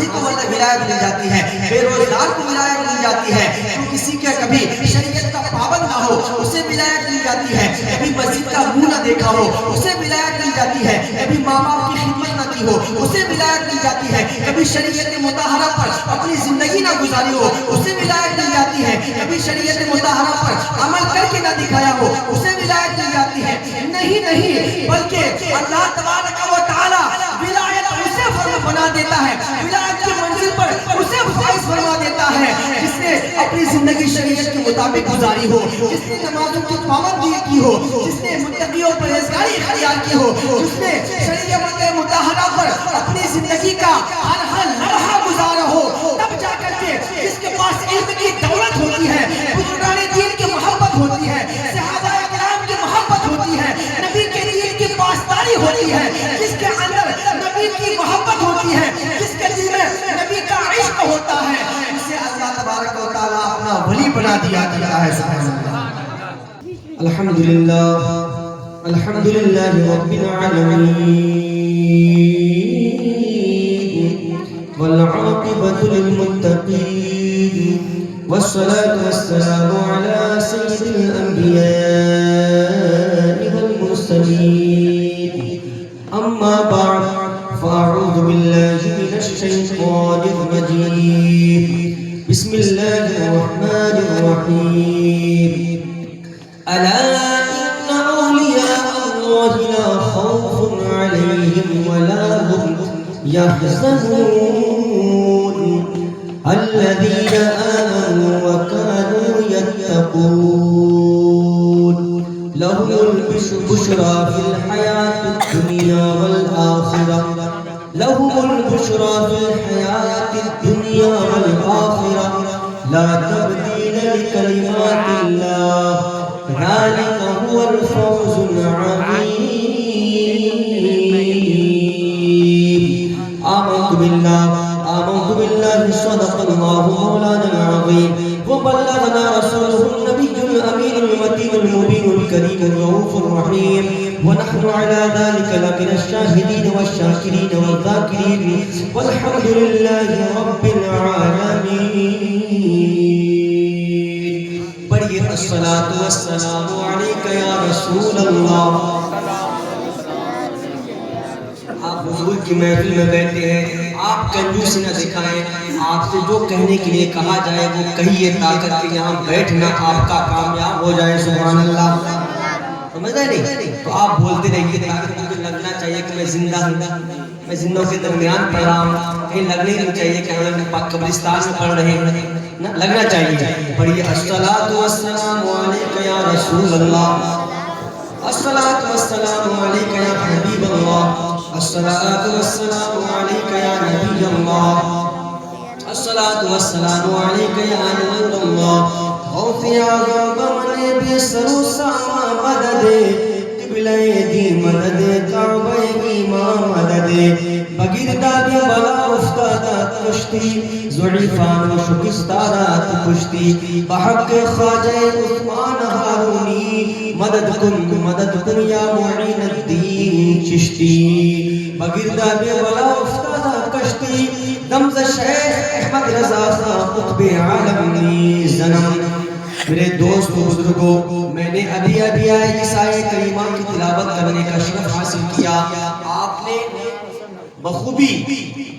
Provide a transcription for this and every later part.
کو ولایت مل جاتی ہے، بے روزگار کو ولایت مل جاتی ہے، جو کسی کا کبھی شریعت کا پابند نہ ہو اسے ولایت مل جاتی ہے، کبھی مسجد کا منہ نہ دیکھا ہو اسے ولایت مل جاتی ہے، کبھی ماں باپ کی خدمت نہ کی ہو اسے ولایت مل جاتی ہے، کبھی شریعت مطہرہ پر اپنی زندگی نہ گزاری ہو اسے ولایت مل جاتی ہے، کبھی شریعت مطہرہ پر عمل کر کے نہ دکھایا ہو اسے ولایت مل جاتی ہے۔ نہیں بلکہ اللہ تبارک و تعالی ولایت اسے بنا دیتا ہے، ولایت کی منزل پر اسے فائز فرما دیتا ہے جس نے اپنی زندگی شریعت کے مطابق گزاری ہو، جس نے نمازوں کی پابندی کی ہو، جس نے متقی اور پرہیزگاری اختیار کی ہو، جس نے شریعت مطہرہ پر اپنی زندگی کا ہر لمحہ گزارا ہو، تب جا کر کے جس کے پاس علم کی دولت ہوتی ہے، بزرگان دین کی محبت ہوتی ہے، صحابہ کرام کی محبت ہوتی ہے، نبی کے دین کی پاسداری ہوتی ہے، جس کے اندر نبی کی محبت ہوتی ہے، جس کے دل میں نبی کا عشق ہوتا ہے، اسے اللہ تبارک و تعالیٰ اپنا ولی بنا دیا کرتا ہے۔ سبحان اللہ۔ الحمدللہ رب العالمین والعاقبۃ للمتقین والصلاة والسلام على سید الانبیاء والمرسلین اما بعد فاعوذ باللہ من الشیطان الرجیم بسم اللہ الرحمن الرحیم الا ان اولیاء اللہ لا خوف علیہم ولا هم يحزنون الذين آمنوا وكانوا يتقون لهم البشرى في الحياة الدنيا والآخرة لهم البشرى في الحياة الدنيا والآخرة لا تبديل لكلمات الله ذلك هو الفوز العظيم آمنت بالله صدق الله مولانا العظيم وبلغنا رسوله النبي الأمين المتين المبين الكريم الرؤوف الرحيم ونحن على ذلك لمن الشاهدين والشاكرين والذاكرين والحمد لله رب العالمين بڑی الصلاة والسلام عليك يا رسول الله۔ آپ حضور کی محفل میں بیٹھے ہیں، آپ کنجوسی نہ دکھائیں، آپ سے جو کہنے کے لیے کہا جائے وہ کہیے تاکہ کہ یہاں بیٹھنا آپ کا کامیاب ہو جائے۔ سبحان اللہ، سمجھ رہے نہیں؟ تو آپ بولتے رہیے تاکہ مجھے لگنا چاہیے کہ میں زندہ ہوں، میں زندوں کے درمیان پڑھ رہا ہوں، کہیں لگنے نہیں چاہیے کہ ہم پاک قبرستان میں پڑھ رہے ہیں، لگنا چاہیے۔ پڑھیے الصلاۃ والسلام علیک یا رسول اللہ، الصلاۃ والسلام علیک یا حبیب اللہ، الصلاۃ والسلام علیک یا نبی اللہ، الصلاۃ والسلام علیک یا نور اللہ، غوث اعظم بمن بے سر و سامہ مدد، قبلہ دی مدد، کعبہ امام مدد، بگرداد بلا افتادات کشتی، ضعیفان و شکستارات کشتی، بحق خواجہ عثمان ہارونی، مدد کن یا معین الدین چشتی، بگرداد بلا افتادات کشتی، دمز شیخ احمد رضا خان قطب عالم زنم۔ میرے دوست و بزرگوں، میں نے ابھی آیت کریمہ کی تلاوت کرنے کا شرف حاصل کیا۔ آپ نے بخوبی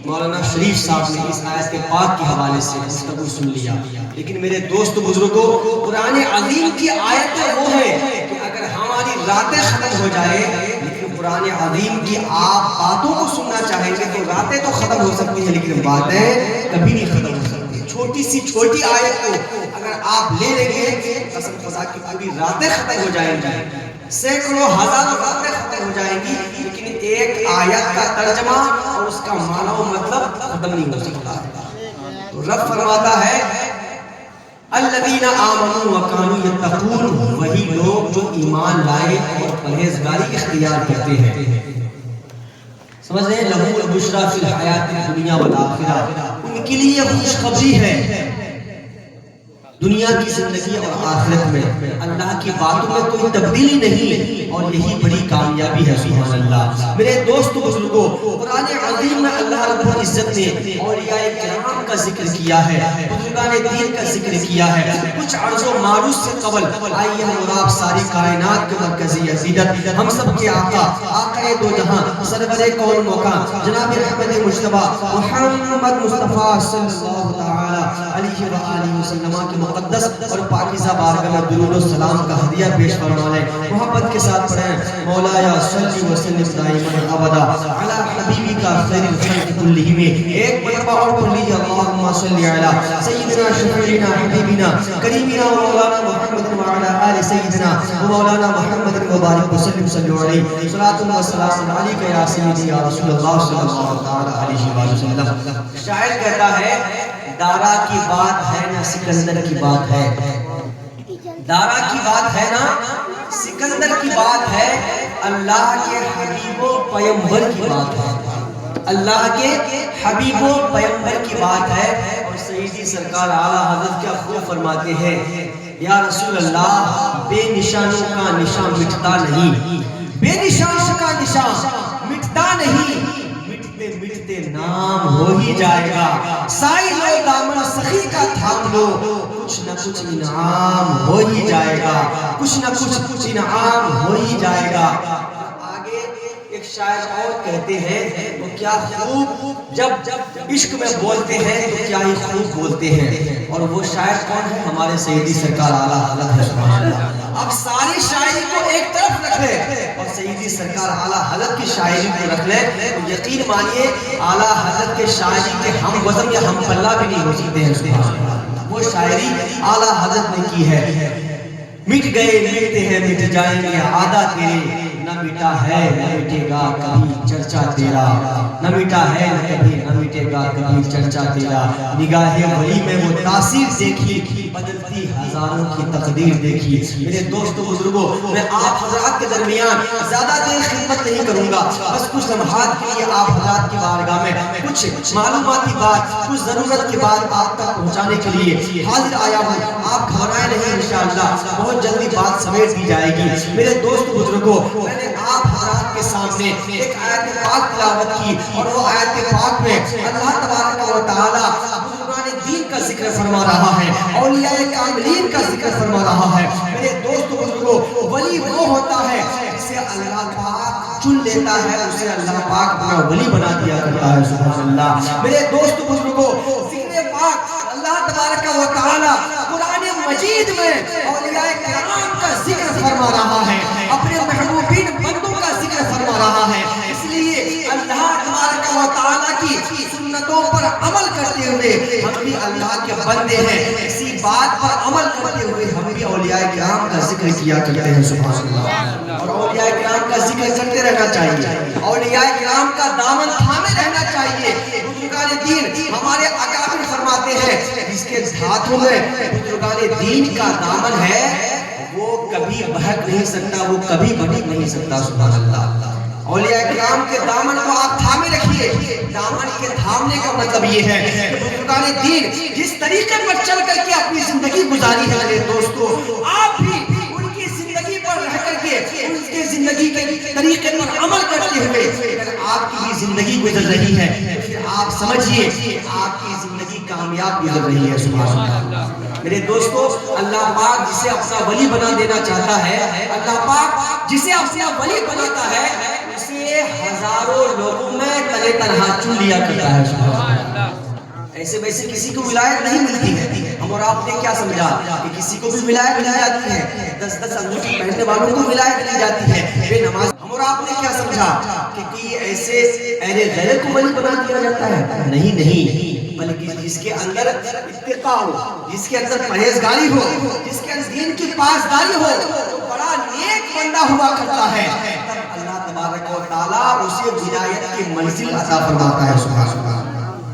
مولانا شریف صاحب نے اس آیت کے پاک کے حوالے سے گفتگو سن لیا، لیکن میرے دوست و بزرگوں، قرآن عظیم کی آیت وہ ہے کہ اگر ہماری راتیں ختم ہو جائے، لیکن قرآن عظیم کی آپ باتوں کو سننا چاہیں گے تو راتیں تو ختم ہو سکتی ہیں لیکن باتیں کبھی نہیں ختم ہو سکتی۔ چھوٹی سی چھوٹی آیت کو اگر آپ لے لیں گے، قسم خدا کی پوری راتیں ختم ہو جائیں گی، سینکڑوں ہزاروں راتیں ختم ہو جائیں گی، لیکن ایک آیت کا ترجمہ اور اس کا معنی و مطلب ختم نہیں ہو سکتا۔ تو رب فرماتا ہے الذین آمنوا وکانوا یتقون، وہی لوگ جو ایمان لائے اور پرہیزگاری اختیار کرتے ہیں۔ سمجھ رہے ہیں؟ لہم البشریٰ فی الحیاۃ الدنیا والآخرہ، ان کے لیے خوشخبری ہے دنیا کی زندگی اور آخرت میں اللہ کی باتوں میں کوئی تبدیلی نہیں، اور یہی بڑی کامیابی ہے سبحان اللہ۔ میرے دوست بزرگوں، قرآن عظیم میں اللہ رب العزت نے اولیاء کرام کا ذکر کیا ہے، بزرگان دین کا ذکر کیا ہے۔ کچھ عرض و معروض سے قبل آئیے ہم اور آپ ساری کائنات کے مرکزی عزیزت، ہم سب کے آقا، آقا دو جہاں، سرور کون مکان، جناب احمد مجتبیٰ محمد مصطفیٰ صلی اللہ تعالی علیہ وآلہ وسلم کے مقدس اور پاکیزہ بارگاہ میں درود و سلام کا ہدیہ پیش فرمائیں، محبت کے ساتھ پڑھیں۔ مولایا صلی وسلم دائما ابدا علی حبیبک خیر الخلق کلہم۔ ایک مرتبہ اور پڑھ لیجیے، اللہم صلی علی سیدنا شفیعنا حبیبنا کریمنا و مولانا محمد وعلی آل سیدنا و مولانا محمد مبارک وسلم صلی علیہ صلاۃ و سلام علیک یا سیدی یا رسول اللہ صلی اللہ تعالی علیہ وسلم۔ شاعر کہتا ہے دارا کی بات ہے نہ سکندر کی بات ہے، دارا کی بات ہے نہ سکندر کی بات ہے، اللہ کے حبیب و پیغمبر کی بات ہے، اللہ کے حبیب و پیغمبر کی بات ہے۔ اور سیدی سرکار اعلیٰ حضرت کیا خوب فرماتے ہیں، یا رسول اللہ بے نشانوں کا نشان مٹتا نہیں، بے نشانوں کا نشان مٹتا نہیں، مٹتے مٹتے نام ہو ہی جائے گا، سائی لو دامن سخی کا تھام لو، کچھ نہ کچھ انعام ہو ہی جائے گا، کچھ نہ کچھ انعام ہو ہی جائے گا۔ آگے ایک شاعر اور کہتے ہیں، وہ کیا خوب جب عشق میں بولتے ہیں تو کیا ہی خوب بولتے ہیں، اور وہ شاعر کون ہے؟ ہمارے سیدی سرکار اعلیٰ حضرت ہے سبحان اللہ۔ اب ساری شاعری کو ایک طرف رکھ لیں اور سیدی سرکار اعلیٰ حضرت کی شاعری کو رکھ لیں تو یقین مانیے اعلیٰ حضرت کے شاعری کے ہم وزن یا ہم پلہ بھی نہیں ہو سکتے ہیں سبحان اللہ۔ وہ شاعری اعلیٰ حضرت نے کی ہے، مٹ گئے مٹتے ہیں مٹ جائیں گے آدھا تیرے، نہ مٹا ہے نہ مٹے گا کبھی چرچا تیرا، نہ مٹا ہے نہ کبھی نہ مٹے گا کبھی چرچا تیرا، نگاہ ولی میں وہ تاثیر دیکھی، بدلتی ہزاروں کی تقدیر دیکھی۔ میرے دوستو بزرگوں، میں آپ حضرات کے درمیان زیادہ دیر خدمت نہیں کروں گا، بس کچھ لمحات کے لیے آپ حضرات کی بارگاہ میں کچھ معلوماتی بات، کچھ ضرورت کی بات آپ تک پہنچانے کے لیے حاضر آیا ہوں۔ آپ گھبرائیں نہیں، انشاءاللہ بہت جلدی بات سمیٹ دی جائے گی۔ میرے دوست بزرگوں، میں نے آپ حضرات کے سامنے ایک آیت پاک تلاوت کی، اور وہ آیت پاک میں اللہ تبارک و تعالی بزرگان دین کا ذکر فرما رہا ہے، اولیاء کاملین کا ذکر فرما رہا ہے۔ میرے دوست بزرگوں، ولی وہ ہوتا ہے جسے اللہ پاک چن لیتا ہے، اسے اللہ پاک اپنا ولی بنا دیا کرتا ہے سبحان اللہ۔ میرے دوست بزرگوں، ذکر پاک اللہ تبارک و تعالی قرآن مجید میں اولیاء کرام کا ذکر فرما رہا ہے، اپنے محبوبین بندوں کا ذکر فرما رہا ہے۔ اس لیے اللہ تبارک و تعالی کی سنتوں پر عمل کرتے ہوئے ہم بھی اللہ کے بندے ہیں، اسی بات پر عمل کرتے ہوئے ہم بھی اولیاء کرام کا ذکر کیا کرتے ہیں سبحان اللہ۔ اور اولیاء کرام کا ذکر کرتے رہنا چاہیے، اولیاء کرام کا دامن تھامے رہنا چاہیے۔ بزرگان دین ہمارے اکابر فرماتے ہیں، جس کے ہاتھوں میں بزرگان دین کا دامن ہے وہ کبھی بہک نہیں سکتا، وہ کبھی بھٹک نہیں سکتا سبحان اللہ۔ اولیاء کرام کے دامن کو آپ تھامے رکھیے۔ دامن کے تھامنے کا مطلب یہ ہے کہ بزرگان دین جس طریقے پر چل کر کے اپنی زندگی گزاری ہے، میرے دوستو آپ بھی ان کی زندگی پر رہ کر کے ان کے زندگی کے طریقے پر عمل کرتے ہوئے اگر آپ کی بھی زندگی گزر رہی ہے تو پھر آپ سمجھیے آپ کی زندگی کامیاب گزر رہی ہے سبحان اللہ۔ میرے دوستو، اللہ پاک جسے اپنا ولی بنا دینا چاہتا ہے، اللہ پاک جسے اپنا ولی بناتا ہے، اسے ہزاروں لوگوں میں تنہا تنہا چن لیا کرتا ہے سبحان اللہ۔ ایسے ویسے کسی کو ولایت نہیں ملتی ہے۔ ہم اور آپ نے کیا سمجھا کہ کسی کو بھی ولایت مل جاتی ہے، 10 انگوٹھی پہننے والوں کو ولایت مل جاتی ہے، بے نماز۔ ہم اور آپ نے کیا سمجھا کہ ایسے اہل غیرت کو ولی بنا دیا جاتا ہے؟ نہیں، بلکہ جس کے اندر اتقاء ہو، جس کے اندر پرہیزگاری ہو، جس کے اندر دین کی پاسداری ہو، تو بڑا نیک بندہ ہوا کرتا ہے، تب اللہ تبارک و تعالیٰ اسے ولایت کی منزل عطا فرماتا ہے سبحان اللہ۔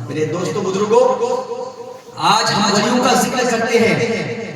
میرے دوستو بزرگوں، آج ہم ولیوں کا ذکر کرتے ہیں،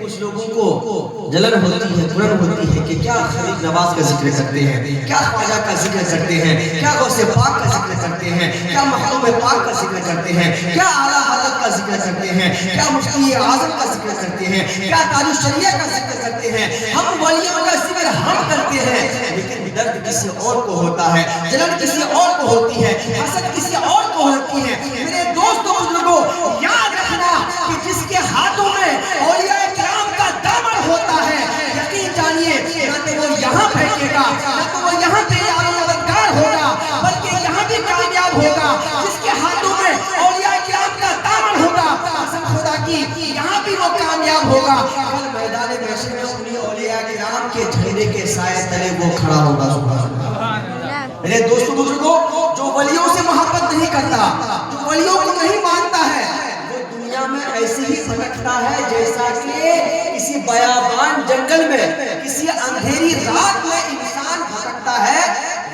کچھ لوگوں کو جلن ہوتی ہے، پرن ہوتی ہے کہ کیا خلیل نواز کا ذکر کرتے ہیں، کیا خواجہ کا ذکر کرتے ہیں، کیا غوث پاک کا ذکر کرتے ہیں، کیا محبوب پاک کا ذکر کرتے ہیں، کیا اعلیٰ حضرت کا ذکر کرتے ہیں, کیا مفتی اعظم کا ذکر کرتے ہیں, کیا تاج الشریعہ کا ذکر کرتے ہیں, ہم ولیوں کا ذکر ہم کرتے ہیں, لیکن درد کسی اور کو ہوتا ہے, جلن کسی اور کو ہوتی ہے, حسد کسی اور کو ہوتی ہے. میرے دوستوں بزرگوں, یاد رکھنا کہ جس کے ہاتھوں میں اولیاء کرام کا دامن ہوتا ہے, یقین جانیے نہ تو وہ یہاں پھینکے گا, نہ تو وہ یہاں پہ مددگار ہوگا, بلکہ یہاں بھی کامیاب ہوگا. جس کے ہاتھوں میں اولیاء کرام کا دامن ہوگا, قسم خدا کی یہاں بھی وہ کامیاب ہوگا. کل میدان محشر میں انہی اولیاء کرام کے جھنڈے کے سائے تلے وہ کھڑا ہوگا. سبحان اللہ. میرے دوستوں بزرگوں, جو ولیوں سے محبت نہیں کرتا, جو ولیوں کو نہیں مانتا ہے, وہ دنیا میں ایسے ہی بھٹکتا ہے جیسا کہ کسی بیابان جنگل میں, کسی اندھیری رات میں انسان بھٹکتا ہے.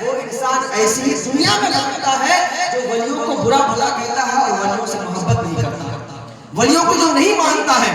وہ انسان ایسی ہی دنیا میں بھٹکتا ہے جو ولیوں کو برا بھلا کہتا ہے اور ولیوں سے محبت نہیں کرتا. ولیوں کو جو نہیں مانتا ہے,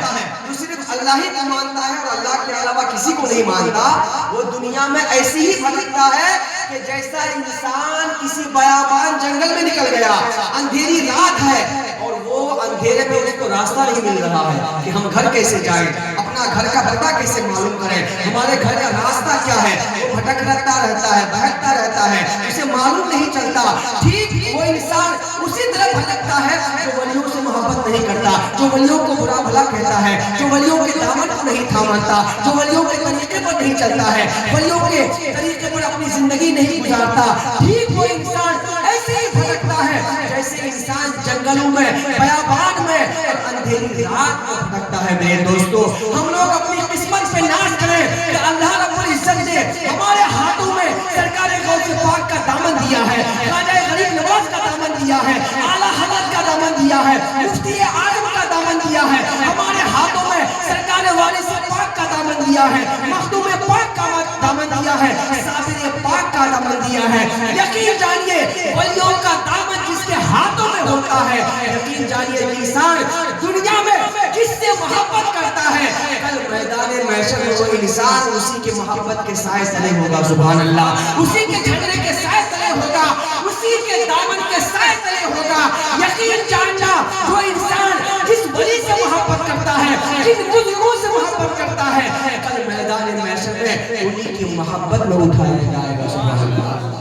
جو صرف اللہ ہی کو مانتا ہے اور اللہ کے علاوہ کسی کو نہیں مانتا, وہ دنیا میں ایسی ہی بھٹکتا ہے کہ جیسا انسان کسی بیابان جنگل میں نکل گیا, اندھیری رات ہے اور وہ اندھیرے میں اس کو راستہ نہیں مل رہا ہے کہ ہم گھر کیسے جائیں, اپنا گھر کا پتہ کیسے معلوم کریں, ہمارے گھر کا راستہ کیا ہے. وہ بھٹکتا رہتا ہے, بہکتا رہتا ہے, اسے معلوم نہیں چلتا. ٹھیک وہ انسان اسی طرح بھٹکتا ہے جو ولیوں سے محبت نہیں کرتا, جو ولیوں کو برا بھلا کہتا ہے, جو ولیوں کے دامن کو نہیں تھامتا, جو ولیوں کے طریقے پر نہیں چلتا ہے, ولیوں کے طریقے پر اپنی زندگی نہیں گزارتا. ٹھیک وہ انسان ایسے ہی بھٹکتا ہے جیسے انسان جنگلوں میں, بیابان میں, اندھیری رات میں بھٹکتا ہے. میرے دوستو, ہم لوگ اپنی قسمت پہ ناز کریں کہ اللہ رب العزت نے ہمارے ہاتھوں میں سرکار غوث پاک کا دامن دیا ہے, خواجہ غریب نواز کا دامن دیا ہے, اعلیٰ حضرت کا دامن دیا ہے, مفتی اعظم کا دامن دیا ہے. ہمارے ہاتھوں میں سرکار وارث پاک کا دامن دیا ہے, مخدوم پاک کا دامن دیا ہے, صابر پاک کا دامن دیا ہے. یقین جانیے ولیوں کا دامن جس کے ہاتھوں میں ہوتا ہے, یقین جانیے انسان دنیا میں جس سے محبت کرتا ہے, کل میدان محشر میں وہ انسان اسی کے محبت کے سائے تلے ہوگا. سبحان اللہ. اسی کے جھنڈے کے سائے تلے ہوگا, اسی کے دامن کے سائے تلے ہوگا. یقین جاننا, جو انسان جس ولی سے محبت کرتا ہے, جن بزرگوں سے محبت کرتا ہے, کل میدان محشر میں انہی کی محبت میں اٹھایا جائے گا. سبحان اللہ.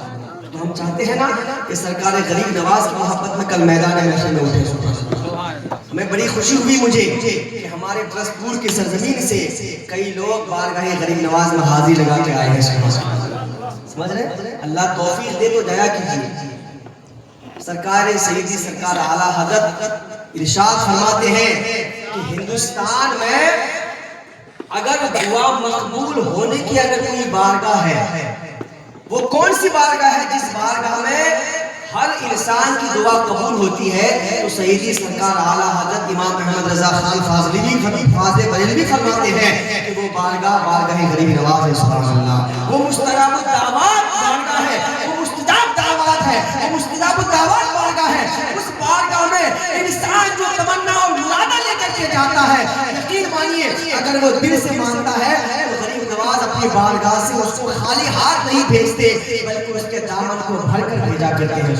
تو ہم چاہتے ہیں نا کہ سرکار غریب نواز کی محبت میں کل میدان محشر میں اٹھے. سبحان اللہ. میں بڑی خوشی ہوئی مجھے کہ ہمارے ٹرسپور کی سرزمین سے کئی لوگ بارگاہ غریب نواز میں حاضری لگا کے آئے ہیں. سمجھ رہے؟ اللہ توفیق دے تو جایا کیجیے. سرکار سیدی سرکار اعلیٰ حضرت ارشاد فرماتے ہیں کہ ہندوستان میں اگر دعا مقبول ہونے کی اگر کوئی بارگاہ ہے, وہ کون سی بارگاہ ہے جس بارگاہ میں ہر انسان کی دعا قبول ہوتی ہے, تو سیدی سرکار اعلیٰ حضرت امام احمد رضا خان فاضل بریلوی فرماتے ہیں کہ وہ بارگاہ غریب نواز ہے. سبحان اللہ. وہ مستجاب الدعوات بارگاہ ہے, وہ مستجاب دعوات ہے, وہ مستجاب الدعوات بارگاہ ہے. اس بارگاہ میں انسان جو تمنا اور مرادہ لے کر کے جاتا ہے, یقین مانیے اگر وہ دل سے مانتا ہے تو غریب نواز اپنی بارگاہ سے اس کو خالی ہاتھ نہیں بھیجتے, بلکہ اس کے دامن کو بھر کر بھیجا کرتے ہیں.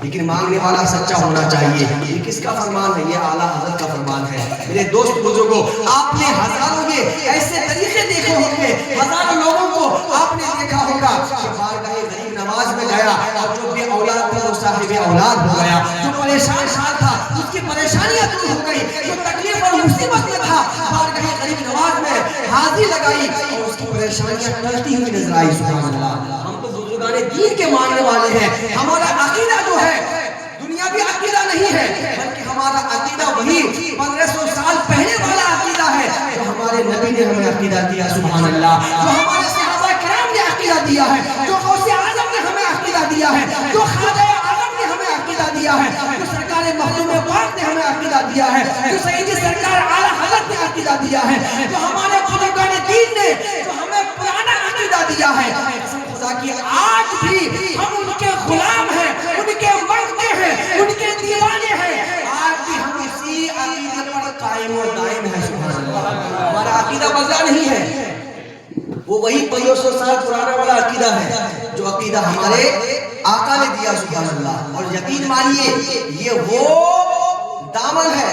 لیکن مانگنے والا سچا ہونا چاہیے. یہ کس کا فرمان ہے؟ یہ اعلیٰ حضرت کا فرمان ہے. میرے دوست بزرگوں, آپ نے ہزاروں کے ایسے طریقے دیکھے ہوں گے, ہزاروں لوگوں کو آپ نے دیکھا ہوگا کہ بارگاہ غریب نواز میں گیا اور جو بے اولاد تھا وہ صاحب اولاد ہو گیا, جو پریشان تھا اس کی پریشانیاں دور ہو گئی, جو تکلیف اور مصیبت میں تھا بارگاہ غریب نواز میں حاضری لگائی اور اس کی پریشانیاں ٹلتی ہوئی نظر آئی. سبحان اللہ. ہم تو بزرگان دین کے ماننے والے ہیں. ہمارا عقیدہ جو ہے دنیاوی عقیدہ نہیں ہے, بلکہ ہمارا عقیدہ وہی 1500 سال پہلے والا عقیدہ ہے جو ہمارے نبی نے ہمیں عقیدہ دیا. سبحان اللہ. جو ہمارے صحابہ کرام نے عقیدہ دیا ہے, جو غوث اعظم نے ہمیں عقیدہ دیا ہے, جو خواجہ اعظم نے ہمیں عقیدہ دیا ہے, جو سرکار مخدوم پاک نے ہمیں عقیدہ دیا ہے, جو سیدی سرکار اعلیٰ حضرت نے عقیدہ دیا ہے, جو ہمارے بزرگان دین نے جو ہمیں پرانا عقیدہ دیا ہے, خدا کی آج بھی ہم ان کے غلام ہیں, ان کے مرتے ہیں, ان کے دیوانے ہیں. آج بھی ہم اسی عقیدے پر قائم و دائم ہیں. سبحان اللہ. ہمارا عقیدہ بدلا نہیں ہے, وہ وہی 500 سال پرانا والا عقیدہ ہے جو عقیدہ ہمارے آقا نے دیا. سبحان اللہ. اور یقین مانیے یہ وہ دامن ہے،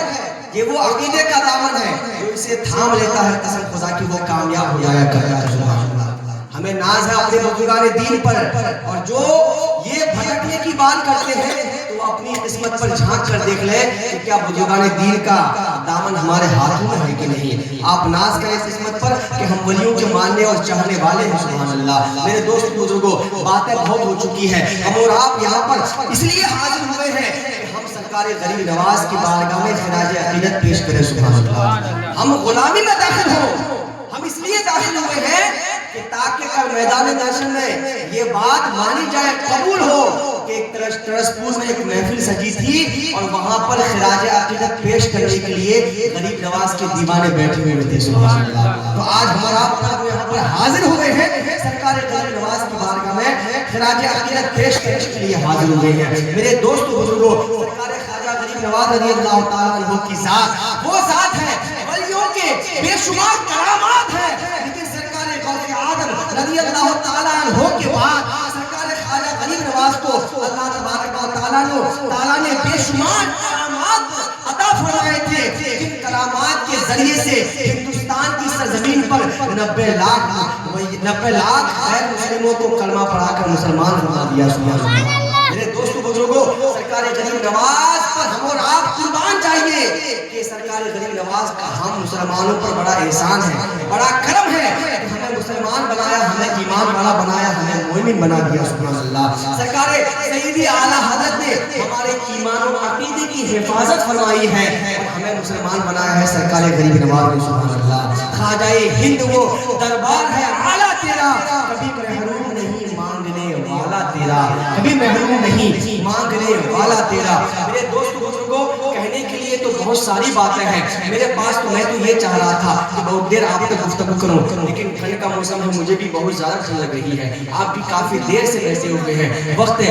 یہ وہ عقیدے کا دامن ہے جو اسے تھام لیتا ہے، قسم خدا کی وہ کامیاب ہو جایا کرتا ہے۔ سبحان اللہ۔ ہمیں ناز ہے اپنے بزرگان دین پر، اور جو یہ بھٹکنے کی بات کرتے ہیں تو اپنی قسمت پر جھانک کر دیکھ لیں کہ کیا بزرگان دین کا دامن ہمارے ہاتھوں میں ہے کہ نہیں۔ آپ ناز کریں قسمت پر کہ ہم ولیوں کے ماننے اور چاہنے والے ہیں۔ سبحان اللہ۔ میرے دوست بزرگوں، باتیں بہت ہو چکی ہیں، ہم اور آپ یہاں پر اس لیے حاضر ہوئے ہیں کہ ہم سرکار غریب نواز کی بارگاہ میں خراج عقیدت پیش کریں۔ سبحان اللہ۔ ہم غلامی میں داخل ہوں، ہم اس لیے داخل ہوئے ہیں کہ تاکہ کل میدان محشر میں یہ بات مانی جائے، قبول ہو کہ ایک ترسپور میں ایک محفل سجی تھی اور وہاں پر خراج عقیدت پیش کرنے کے لیے غریب نواز کے دیوانے بیٹھے ہوئے تھے۔ سبحان اللہ۔ تو آج ہمارا آپ یہاں پر حاضر ہوئے ہیں، سرکار غریب نواز کی بارگاہ میں خراج عقیدت پیش کرنے کے لیے حاضر ہوئے ہیں۔ میرے دوست بزرگوں، سرکار خواجہ غریب نواز رضی اللہ تعالیٰ عنہ کی ذات وہ ذات ہے، ولیوں کے بے شمار کرامات ہیں، لیکن سرکار غوث اعظم رضی اللہ تعالیٰ عنہ کے بعد سرکار خواجہ غریب نواز کو اللہ تبارک و تعالیٰ نے بے شمار کرامات عطا فرمائے تھے، جن کرامات کے ذریعے سے ہندوستان کی سرزمین پر 90 لاکھ غیر مسلموں کو کلمہ پڑھا کر مسلمان بنا دیا۔ سبحان اللہ۔ میرے دوستو بزرگوں، سرکار غریب نواز پر ہم اور آپ قربان چاہیے کہ سرکار غریب نواز کا ہم مسلمانوں پر بڑا احسان ہے، بڑا کرم ہے کہ ہمیں مسلمان بنایا، ہمیں ایمان والا بنایا، ہمیں مومن بنا دیا۔ سبحان اللہ۔ سرکار سیدی اعلیٰ حضرت نے ہمارے ایمان و عقیدے کی حفاظت فرمائی ہے اور ہمیں مسلمان بنایا ہے سرکار غریب نواز نے۔ سبحان اللہ۔ خواجہ ہند وہ دربار ہے اعلیٰ تیرا، کبھی محروم نہیں مانگنے والا تیرا، کبھی محروم نہیں مانگنے والا تیرا۔ میرے دوست بزرگوں، کہنے کے لیے تو بہت ساری باتیں ہیں میرے پاس، تو میں تو یہ چاہ رہا تھا کہ بہت دیر آپ سے گفتگو کروں، لیکن ٹھنڈ کا موسم ہے، مجھے بھی بہت زیادہ ٹھنڈ لگ رہی ہے، آپ بھی کافی دیر سے بیٹھے ہوئے ہیں، وقت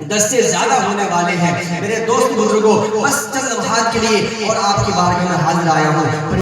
10 سے زیادہ ہونے والے ہیں۔ میرے دوست بزرگوں، بس چند لمحات کے لیے اور آپ کی بارگاہ میں حاضر آیا ہوں۔